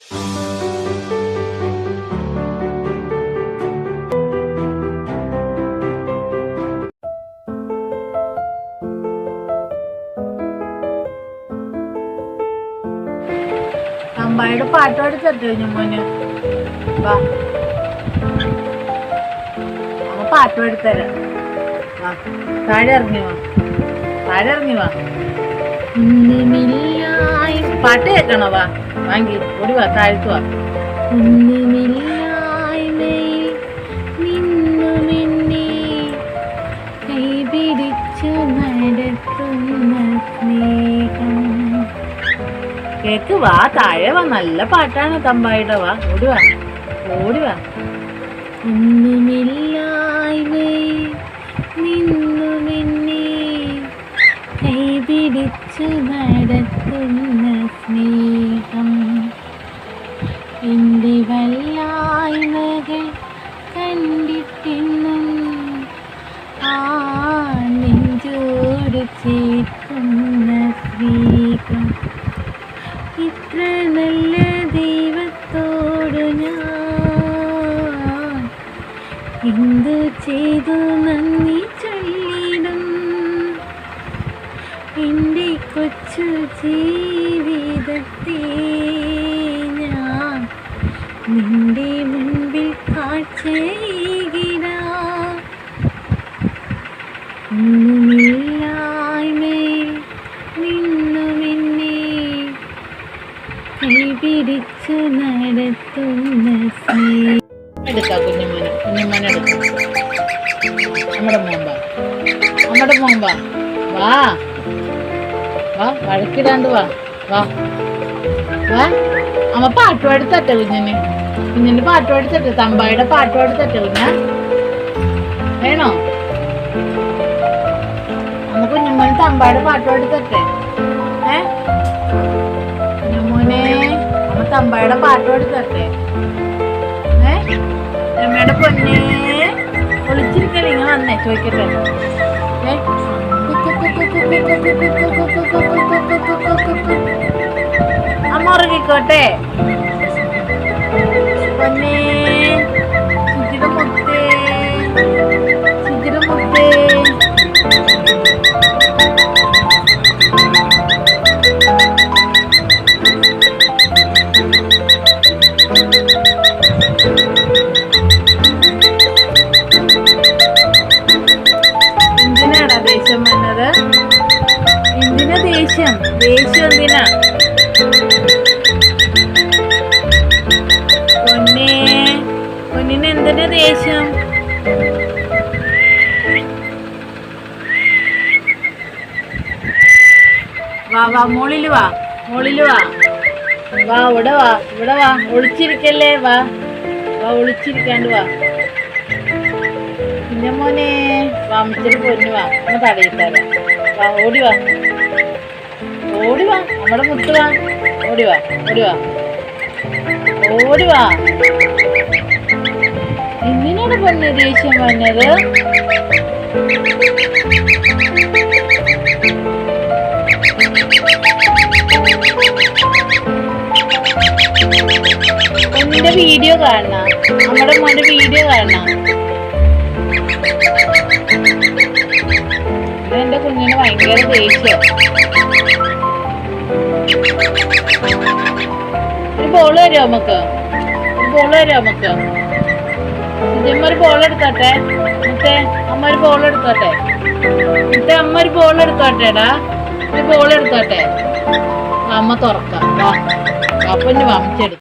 അമ്മായിയുടെ പാട്ട് പാടിത്തരട്ടെ കുഞ്ഞുമോന്? വാ, അമ്മ പാട്ട് പാടിത്തരാം. വാ, താഴെ ഇറങ്ങി വാ, താഴെ ഇറങ്ങി വാ. പാട്ട് കേൾക്കണോ? വാ, വാങ്ങി ഓടി വാ, താഴത്ത് വാ. കേക്ക് വാ, താഴെ വാ, നല്ല പാട്ടാണ് തമ്പായിയുടെ. വാ, ഓടി വാ, ഓടി വാ. കൈപിടിച്ചു നടത്തുന്ന സ്നേഹം എൻ്റെ വല്ലായ്മകൾ കണ്ടിട്ടെന്നും ആ നെഞ്ചോട് ചേർക്കുന്ന സ്നേഹം. ഇത്ര നല്ല ദൈവത്തോടു ഞാൻ എന്തു ചെയ്തു നന്ദി ചൊല്ലിടും. എൻ്റെ കൊച്ചു ജീവിതത്തെ ഞാൻ നിന്റെ മുൻപിൽ കാഴ്ചയിടാം. ഒന്നുമില്ലായ്മയിൽ നിന്നുമെന്നെ കൈപിടിച്ചു നടത്തുന്ന സ്നേഹം. എടുക്കാം കുഞ്ഞുമോനെ, കുഞ്ഞുമോനെ എടുക്കാം. നമ്മുടെ മോമ്പാ, നമ്മുടെ മോമ്പാ. വാ വാ, വഴക്കിടാണ്ട് വാ, വാ വാ. അമ്മ പാട്ട് പാടിത്തട്ടെ കുഞ്ഞിന്? കുഞ്ഞിന് പാട്ട് പാടിത്തട്ടെ? തമ്പായിയുടെ പാട്ട് പാടിത്തട്ടെ കുഞ്ഞ? വേണോ? അമ്മ കുഞ്ഞുമോന് തമ്പായിയുടെ പാട്ട് പാടിത്തട്ടെ? കുഞ്ഞുമോനെ, അമ്മ തമ്പായിയുടെ പാട്ട് പാടിത്തട്ടെ? രമയുടെ പൊന്നെ ഒളിച്ചിരിക്കല്ലേ, ഇങ്ങനെ വന്നേ ചോദിക്കട്ടെ. അമ്മ ഉറങ്ങിക്കോട്ടെ പൊന്നെ. ചിജിര മുത്തേ, ചിജിര മുത്തേ. എന്തിനാടാ ദേഷ്യം വന്നത്? എന്തിനാ ദേഷ്യം? ദേഷ്യം എന്തിനാ പൊന്നെ? പൊന്നിന് എന്തിനാ ദേഷ്യം? വാ വാ, മോളില് വാ, മോളില് വാ. വാ, ഇവിടെ വാ, ഇവിടെ വാ. ഒളിച്ചിരിക്കല്ലേ? വാ വാ, ഒളിച്ചിരിക്കാണ്ട് വാ. പിന്നെ മോനെ വാ, അമ്മച്ചിരി പൊന്നു വാ, ഒന്ന് തടയിട്ടാലോ. വാ, ഓടി വാ, ഓടി വാ, നമ്മുടെ മുത്ത് വാ. ഓടി വാ, ഓടി വാ, ഓടി വാ. എന്തിനാണ് പൊന്നെ ദേഷ്യം വന്നത്? പൊന്നിന്റെ വീഡിയോ കാണണം, നമ്മുടെ മോന്റെ വീഡിയോ കാണണം. എന്റെ കുഞ്ഞിന് ഭയങ്കര ദേഷ്യം. ഒരു ബോള് തരുമോ നമുക്ക്? ഒരു ബോള് തരുമോ നമുക്ക്? ഇജമ്മ ഒരു ബോൾ എടുത്തോട്ടെ മുത്തേ. അമ്മ ഒരു ബോൾ എടുത്തോട്ടെ മുത്തേ. അമ്മ ഒരു ബോൾ എടുത്തോട്ടെടാ, ഒരു ബോൾ എടുത്തോട്ടെ. അമ്മ തുറക്കാം. വാ, അപ്പൊ ഇനി വമിച്ചെടുക്കും.